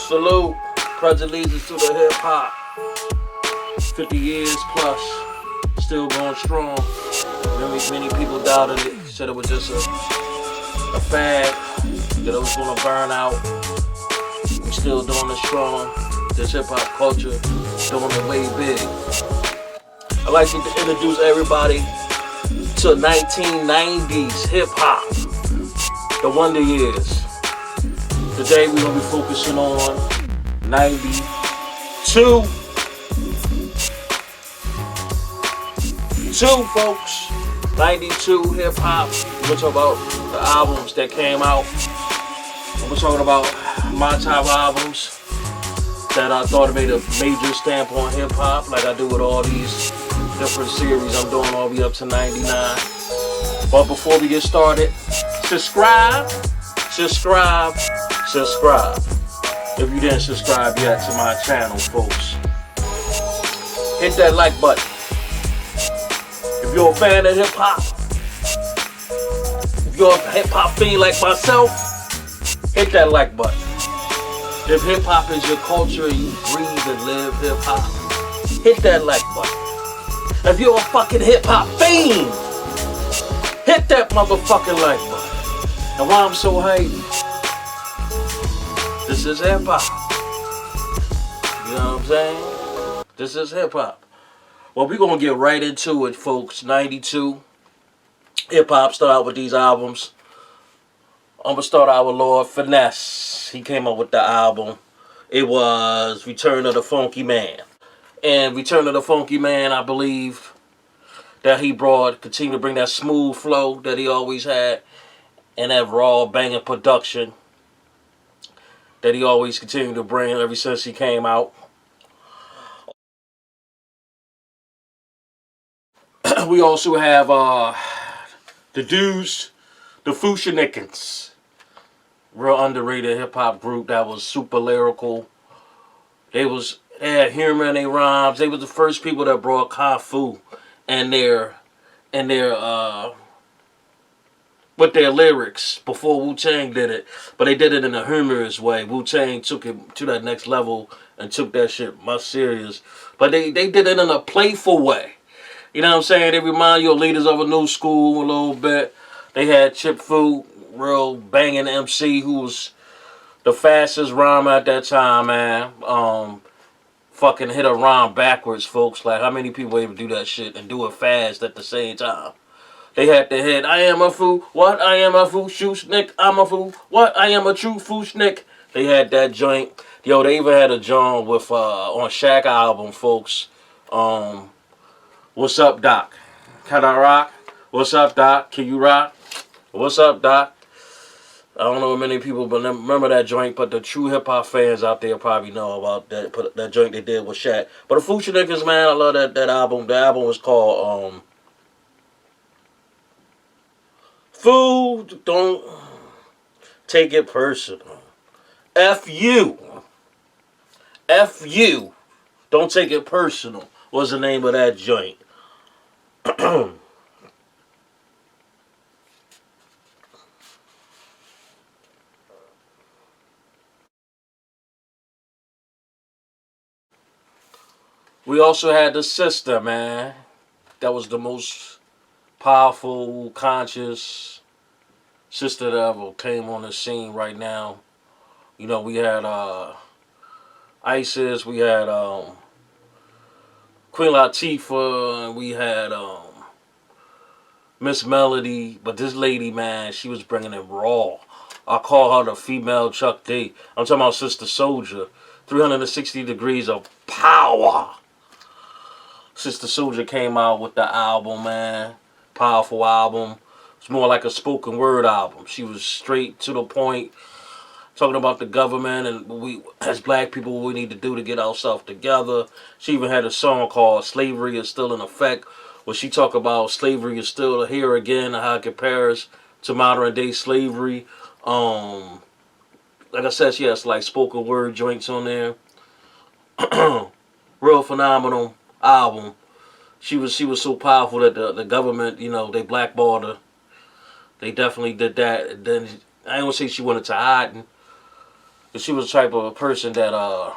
Salute, pledge allegiance to the hip hop. 50 years plus, still going strong. Many people doubted it, said it was just a fad, that it was going to burn out. We still doing it strong. This hip hop culture doing it way big. I'd like to introduce everybody to 1990's hip hop, the Wonder Years. Today we're going to be focusing on 92. Folks. 92 hip hop. We're talking about the albums that came out. We're talking about my top albums that I thought made a major stamp on hip hop, like I do with all these different series I'm doing all the way up to 99. But before we get started, subscribe. If you didn't subscribe yet to my channel, folks, hit that like button. If you're a fan of hip hop, if you're a hip hop fiend like myself, hit that like button. If hip hop is your culture and you breathe and live hip hop, hit that like button. If you're a fucking hip hop fiend, hit that motherfucking like button. And why I'm so hyped? This is hip hop. You know what I'm saying? This is hip hop. Well, we're going to get right into it, folks. 92. Hip hop, start out with these albums. I'm going to start out with Lord Finesse. He came up with the album. It was Return of the Funky Man. And Return of the Funky Man, I believe that he continued to bring that smooth flow that he always had. And that raw banging production that he always continued to bring ever since he came out. We also have the dudes, the Fushinickens. Real underrated hip-hop group that was super lyrical. They had humor in their rhymes. They was the first people that brought Kung Fu and their with their lyrics before Wu-Tang did it. But they did it in a humorous way. Wu-Tang took it to that next level and took that shit much serious. But they did it in a playful way. You know what I'm saying? They remind you of leaders of a new school a little bit. They had Chip Fu, real banging MC, who was the fastest rhymer at that time, man. Fucking hit a rhyme backwards, folks. Like, how many people able to do that shit and do it fast at the same time? They had the hit, I am a fool, what? I am a fool, shoe-snick, I'm a fool, what? I am a true fool-snick. They had that joint. Yo, they even had a joint with, on Shaq album, folks. What's up, Doc? Can I rock? What's up, Doc? Can you rock? What's up, Doc? I don't know many people but remember that joint, but the true hip-hop fans out there probably know about that joint they did with Shaq. But the Fushinickens, man, I love that album. The album was called, Fool, don't take it personal. F you. Don't take it personal was the name of that joint. We also had the sister, man. That was the most powerful, conscious sister that ever came on the scene right now. You know, we had Isis, we had Queen Latifah, and we had Miss Melody. But this lady, man, she was bringing it raw. I call her the female Chuck D. I'm talking about Sister Soldier. 360 degrees of power. Sister Soldier came out with the album, man. Powerful album. It's more like a spoken word album. She was straight to the point, talking about the government and we, as black people, what we need to do to get ourselves together. She even had a song called Slavery is Still in Effect, where she talked about slavery is still here again and how it compares to modern day slavery. Like I said, she has like spoken word joints on there. Real phenomenal album. She was so powerful that the government, you know, they blackballed her. They definitely did that. And then I don't say she wanted to hide. But she was the type of person that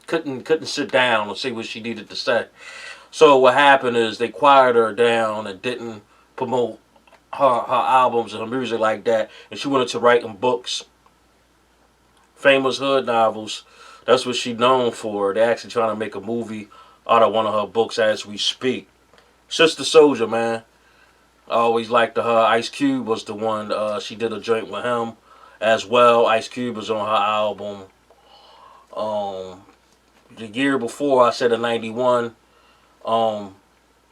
couldn't sit down and say what she needed to say. So what happened is they quieted her down and didn't promote her albums and her music like that, and she went into writing books, famous hood novels. That's what she's known for. They're actually trying to make a movie out of one of her books as we speak. Sister Soldier, man. I always liked her. Ice Cube was the one. She did a joint with him as well. Ice Cube was on her album. Um, the year before, I said in '91, um,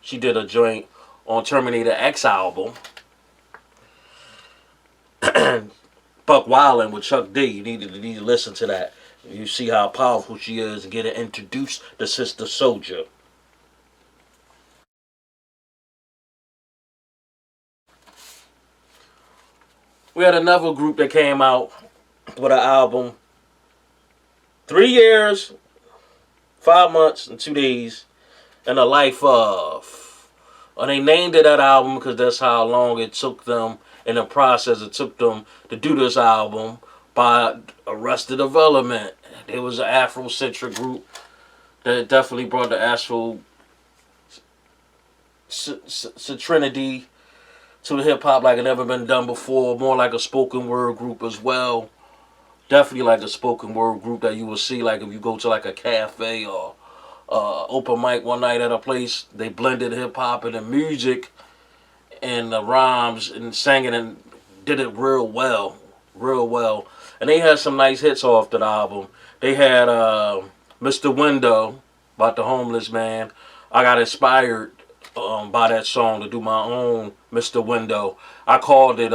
she did a joint on Terminator X album. Buck Wildin' with Chuck D. You need to listen to that. You see how powerful she is and get her introduced to Sister Soldier. We had another group that came out with an album 3 years, 5 months, and 2 days in the life of. And they named it that album because that's how long it took them in the process. It took them to do this album by Arrested Development. It was an Afrocentric group that definitely brought the Afro Trinity to hip hop like it never been done before. More like a spoken word group as well. Definitely like a spoken word group that you will see like if you go to like a cafe or open mic one night at a place. They blended hip hop and the music and the rhymes and sang it and did it real well, real well. And they had some nice hits off the album. They had Mr. Window about the homeless man. I got inspired by that song to do my own Mr. Window. I called it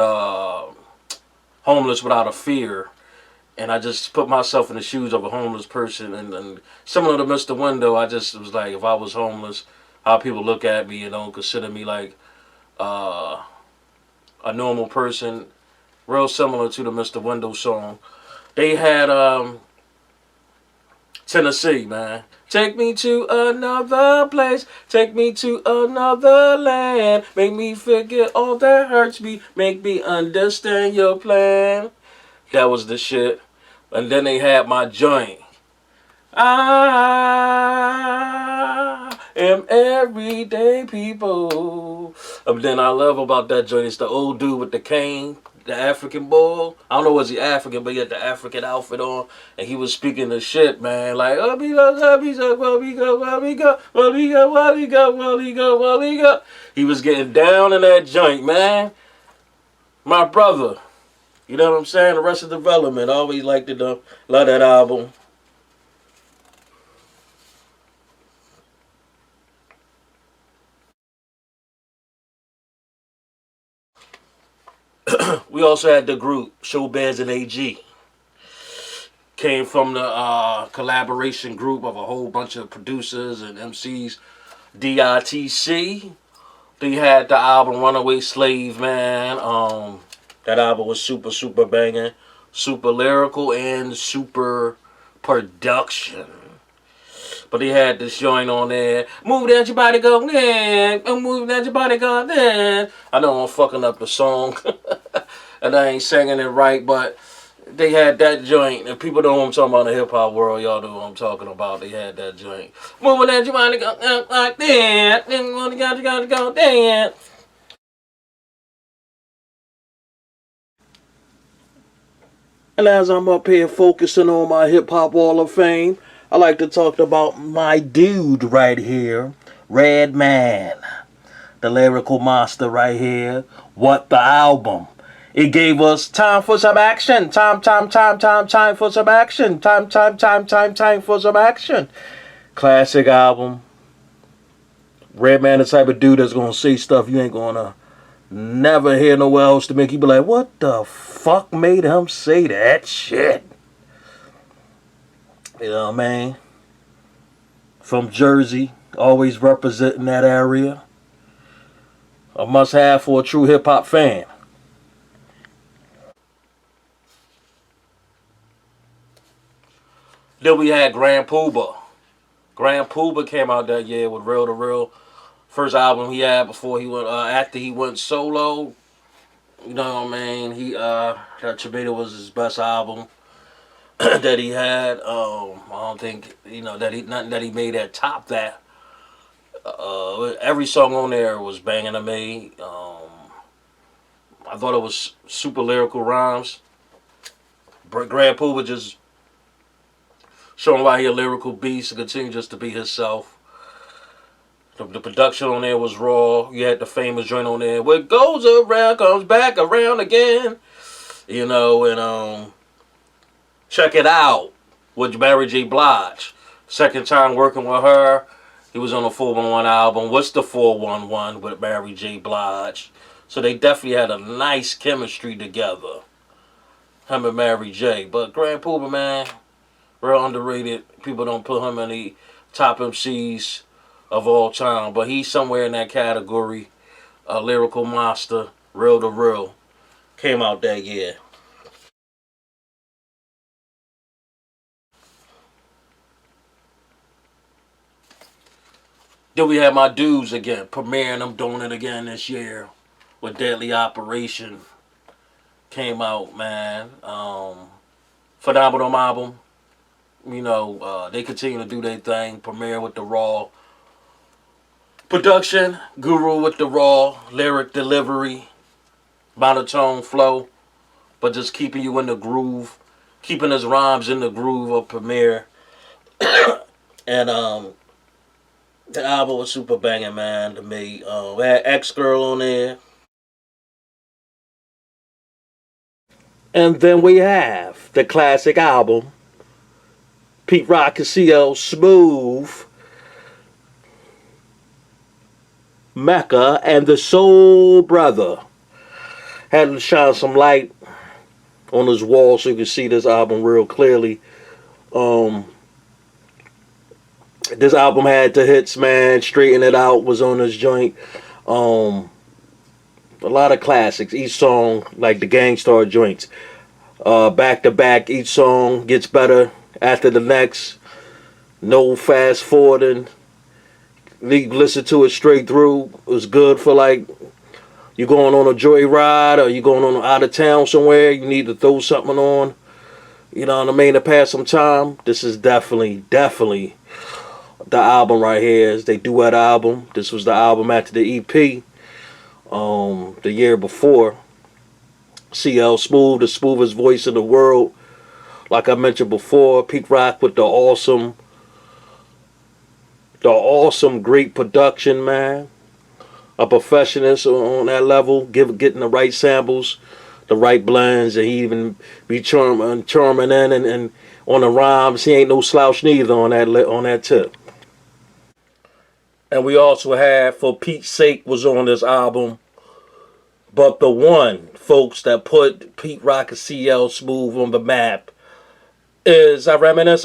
Homeless Without a Fear. And I just put myself in the shoes of a homeless person. And similar to Mr. Window, I just was like, if I was homeless, how people look at me and don't consider me like uh, a normal person. Real similar to the Mr. Window song. They had Tennessee, man. Take me to another place. Take me to another land. Make me forget all that hurts me. Make me understand your plan. That was the shit. And then they had my joint. I am everyday people. And then I love about that joint is the old dude with the cane, the African boy. I don't know was he African, but he had the African outfit on, and he was speaking the shit, man. Like, where we go, where we go, where we go, where we go, where we go, where we go, where we go, where we go. He was getting down in that joint, man. My brother. You know what I'm saying? Arrested Development. I always liked it though. Love that album. We also had the group Showbiz and AG. Came from the collaboration group of a whole bunch of producers and MCs. DITC. They had the album Runaway Slave, man. That album was super, super banging. Super lyrical and super production. But he had this joint on there. Move that your body go there. Move that your body go there. I know I'm fucking up the song. And I ain't singing it right, but they had that joint. And people know what I'm talking about in the hip hop world. Y'all know what I'm talking about. They had that joint. Move that your body go like that. You gotta go there. And as I'm up here focusing on my hip hop Hall of Fame, I like to talk about my dude right here, Red Man, the lyrical monster right here. What the album? It gave us time for some action. Time for some action. Time for some action. Classic album. Red Man, the type of dude that's gonna say stuff you ain't gonna never hear nowhere else to make you be like, what the fuck made him say that shit? You know what I mean? From Jersey, always representing that area. A must have for a true hip hop fan. Then we had Grand Puba. Grand Puba came out that year with Real to Real. First album he had before he went after he went solo. You know what I mean? He that Tomato was his best album. that he had. I don't think that he nothing that he made that top that. Every song on there was banging to me. I thought it was super lyrical rhymes. Grand Pooba just showing why he a lyrical beast and continue just to be himself. The production on there was raw. You had the famous joint on there. What goes around comes back around again. And check it out with Mary J. Blige. Second time working with her. He was on the 411 album. What's the 411 with Mary J. Blige? So they definitely had a nice chemistry together. Him and Mary J. But Grand Pooba, man, real underrated. People don't put him in the top MCs of all time. But he's somewhere in that category. A lyrical monster, real to real. Came out that year. Then we had my dudes again, premiering them, doing it again this year with Deadly Operation. Came out, man. Phenomenal album. They continue to do their thing. Premiere with the raw production. Guru with the raw lyric delivery. Monotone flow. But just keeping you in the groove. Keeping his rhymes in the groove of Premiere. And the album was super banging, man, to me. We had X-Girl on there. And then we have the classic album, Pete Rock and CL Smooth, Mecca, and the Soul Brother. Had to shine some light on his wall so you can see this album real clearly. This album had the hits, man. Straighten It Out was on this joint. A lot of classics. Each song, like the Gangstar joints, back to back. Each song gets better after the next. No fast forwarding. Listen to it straight through. It was good for like you going on a joyride or you going on out of town somewhere. You need to throw something on. You know what I mean? To pass some time. This is definitely the album right here. Is they duet album. This was the album after the EP. The year before. CL Smooth, the smoothest voice in the world. Like I mentioned before, Pete Rock with the awesome great production, man. A perfectionist on that level, getting the right samples, the right blends, and he even be charming in and on the rhymes. He ain't no slouch neither on that tip. And we also had For Pete's Sake was on this album. But the one, folks, that put Pete Rock and CL Smooth on the map is I Reminisce.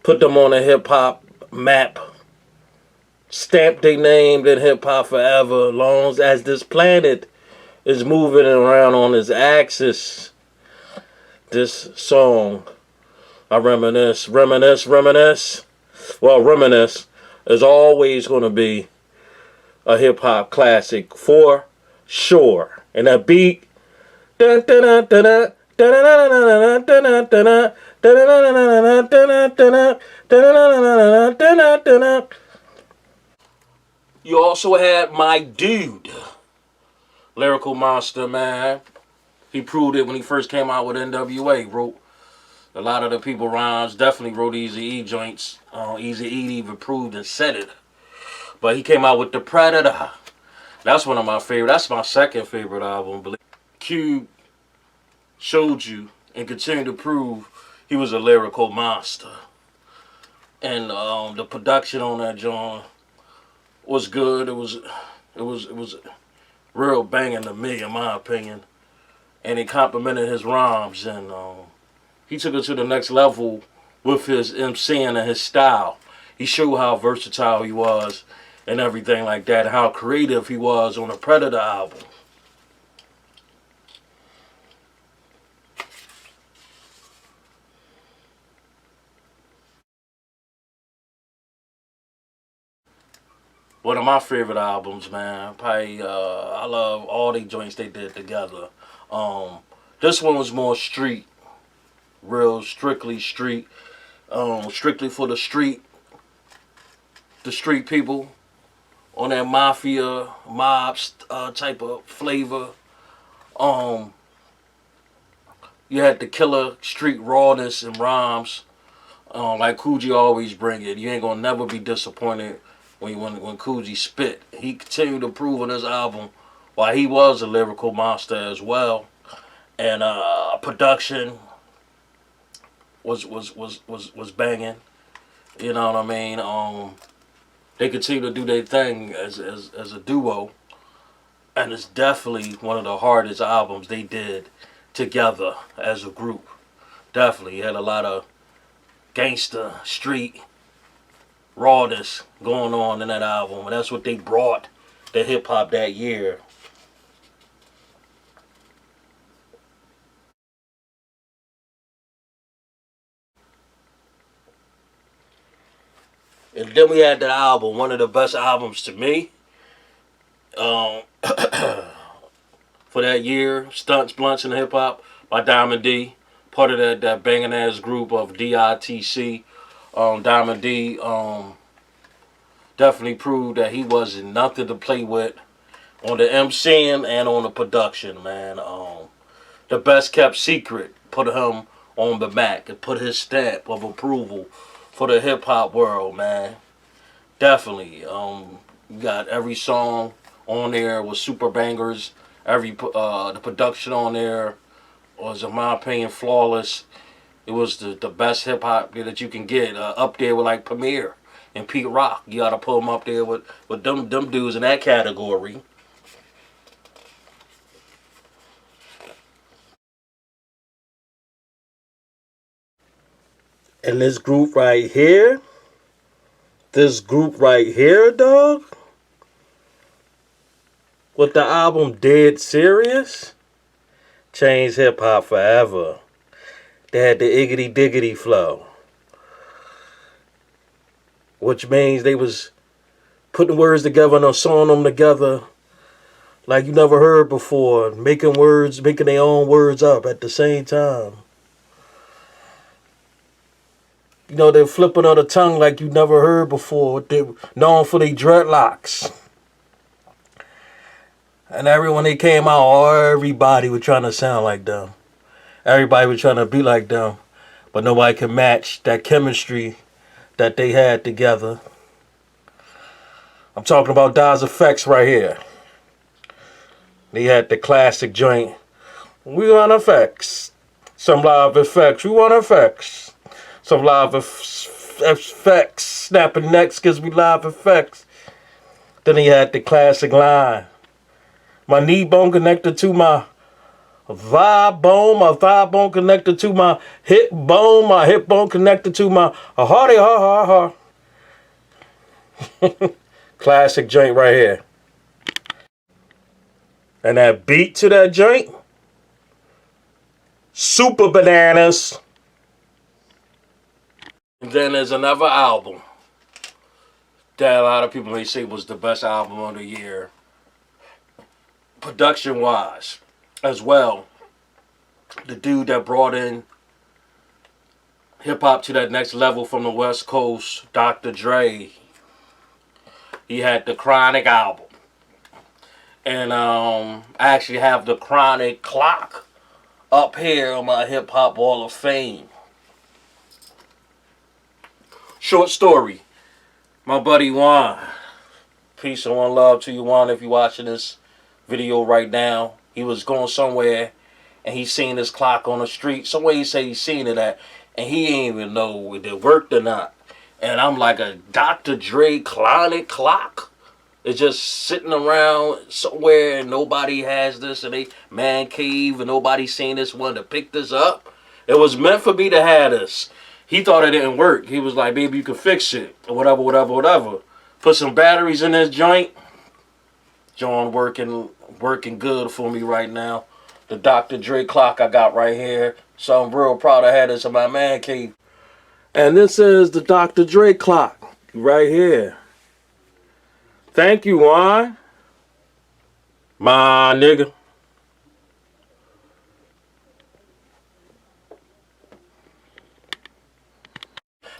Put them on a hip-hop map. Stamped their name in hip-hop forever, long as this planet is moving around on its axis. This song, I Reminisce. Well, Reminisce is always going to be a hip hop classic for sure. And that beat, you also had my dude, lyrical monster, man. He proved it when he first came out with NWA. Wrote a lot of the people rhymes. Definitely wrote Easy E joints. Easy E even proved and said it. But he came out with The Predator. That's one of my favorite. That's my second favorite album. Cube showed you and continued to prove he was a lyrical monster. And the production on that joint was good. It was real banging to me, in my opinion. And it complimented his rhymes, and he took it to the next level with his MCing and his style. He showed how versatile he was and everything like that, and how creative he was on the Predator album. One of my favorite albums, man. Probably, I love all the joints they did together. This one was more street, real strictly street, strictly for the street people on that mafia mob type of flavor. Um, you had the killer street rawness and rhymes, like Coogee always bring it. You ain't gonna never be disappointed when Coogee spit. He continued to prove on his album why he was a lyrical monster as well, and production was banging. You know what I mean? They continue to do their thing as a duo, and it's definitely one of the hardest albums they did together as a group. Definitely had a lot of gangster street rawness going on in that album, and that's what they brought to hip hop that year. And then we had that album, one of the best albums to me, um, for that year, Stunts, Blunts, and Hip Hop by Diamond D. Part of that banging ass group of DITC. Diamond D definitely proved that he wasn't nothing to play with on the MCing and on the production, man. The best kept secret put him on the map and put his stamp of approval for the hip hop world, man. Definitely. You got every song on there was super bangers. The production on there was, in my opinion, flawless. It was the best hip hop that you can get, up there with like Premier and Pete Rock. You gotta put them up there with them dudes in that category. And this group right here, dog, with the album Dead Serious, changed hip hop forever. They had the iggity diggity flow, which means they was putting words together and sewing them together like you never heard before, making their own words up at the same time. You know, they're flipping on the tongue like you never heard before. They're known for their dreadlocks. And when they came out, everybody was trying to sound like them. Everybody was trying to be like them. But nobody could match that chemistry that they had together. I'm talking about Daz Effects right here. They had the classic joint. We want effects. Some live effects. We want effects. Some live effects. Snapping necks because we live effects. Then he had the classic line. My knee bone connected to my thigh bone connected to my hip bone connected to my hardy ha ha ha. Classic joint right here. And that beat to that joint, super bananas. And then there's another album that a lot of people may say was the best album of the year, production wise as well. The dude that brought in hip hop to that next level from the West Coast, Dr. Dre. He had the Chronic album. And I actually have the Chronic clock up here on my Hip Hop Hall of Fame. Short story. My buddy Juan. Peace and one love to you, Juan, if you're watching this video right now. He was going somewhere and he seen this clock on the street. Somewhere he said he seen it at, and he ain't even know if it worked or not. And I'm like, a Dr. Dre Chronic clock? It's just sitting around somewhere and nobody has this in a man cave and nobody seen this one to pick this up. It was meant for me to have this. He thought it didn't work. He was like, baby, you can fix it. Or whatever. Put some batteries in this joint. John working good for me right now. The Dr. Dre clock I got right here. So I'm real proud I had this in my man cave. And this is the Dr. Dre clock right here. Thank you, Juan. My nigga.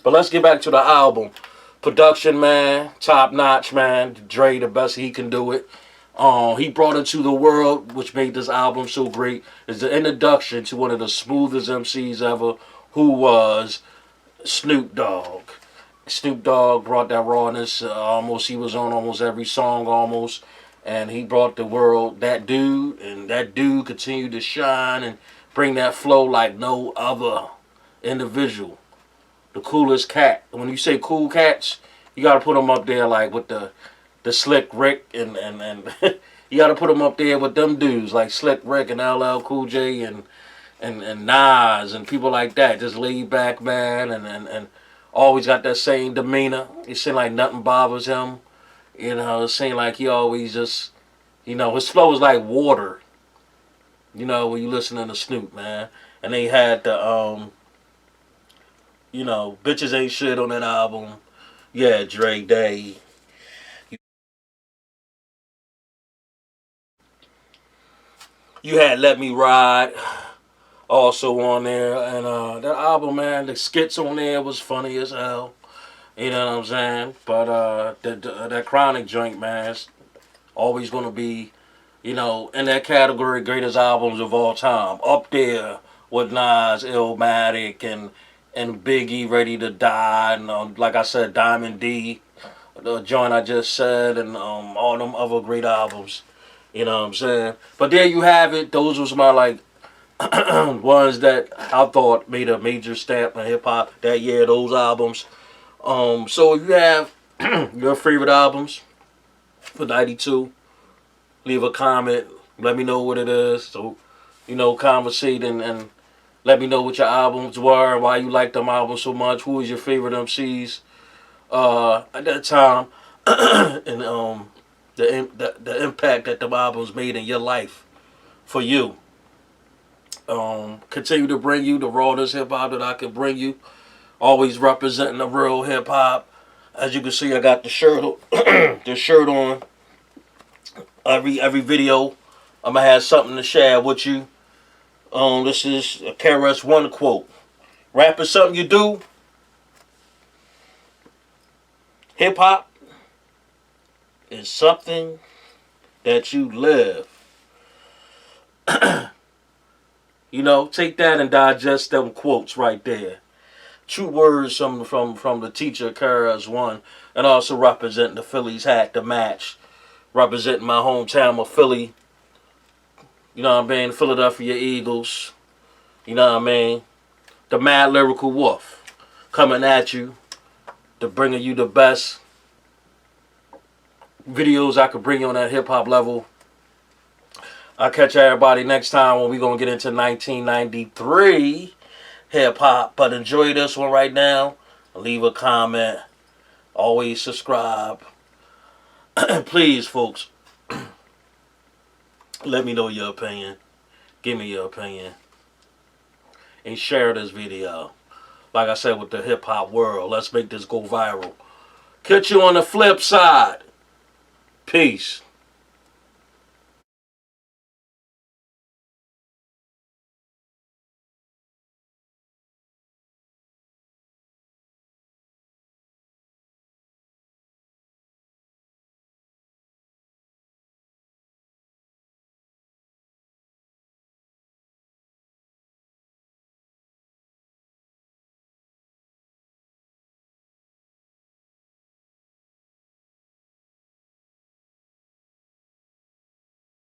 But let's get back to the album. Production, man, top notch, man. Dre, the best he can do it. He brought it to the world, which made this album so great. It's the introduction to one of the smoothest MCs ever, who was Snoop Dogg. Snoop Dogg brought that rawness. He was on almost every song, almost. And he brought the world that dude, and that dude continued to shine and bring that flow like no other individual. The coolest cat. When you say cool cats, you gotta put them up there like with the Slick Rick and you gotta put them up there with them dudes like Slick Rick and LL Cool J and Nas and people like that. Just laid back, man, and always got that same demeanor. It seemed like nothing bothers him. You know, it seemed like he always just, his flow is like water. When you listening to Snoop, man. And they had the, Bitches Ain't Shit on that album. Yeah, Dre Day. You had Let Me Ride also on there. And that album, man, the skits on there was funny as hell. You know what I'm saying? But that Chronic joint, man, is always going to be, in that category, greatest albums of all time. Up there with Nas, Illmatic, and Biggie, Ready to Die, and like I said, Diamond D, the joint I just said, and all them other great albums. You know what I'm saying? But there you have it. Those was my, ones that I thought made a major stamp in hip-hop that year, those albums. So if you have your favorite albums for 92, leave a comment. Let me know what it is. So, conversate and let me know what your albums were and why you like them albums so much. Who was your favorite MCs at that time, and the impact that the albums made in your life for you. Continue to bring you the rawest hip hop that I can bring you. Always representing the real hip hop. As you can see, I got the shirt, the shirt on. Every video, I'm gonna have something to share with you. This is a KRS-One quote. Rap is something you do. Hip hop is something that you live. Take that and digest them quotes right there. True words from the teacher KRS-One, and also representing the Phillies hat to match, representing my hometown of Philly. You know what I mean? Philadelphia Eagles. You know what I mean? The Mad Lyrical Wolf coming at you to bringing you the best videos I could bring you on that hip hop level. I'll catch everybody next time when we're gonna get into 1993 hip hop. But enjoy this one right now. Leave a comment. Always subscribe. Please, folks, let me know your opinion. Give me your opinion. And share this video. Like I said, with the hip hop world. Let's make this go viral. Catch you on the flip side. Peace.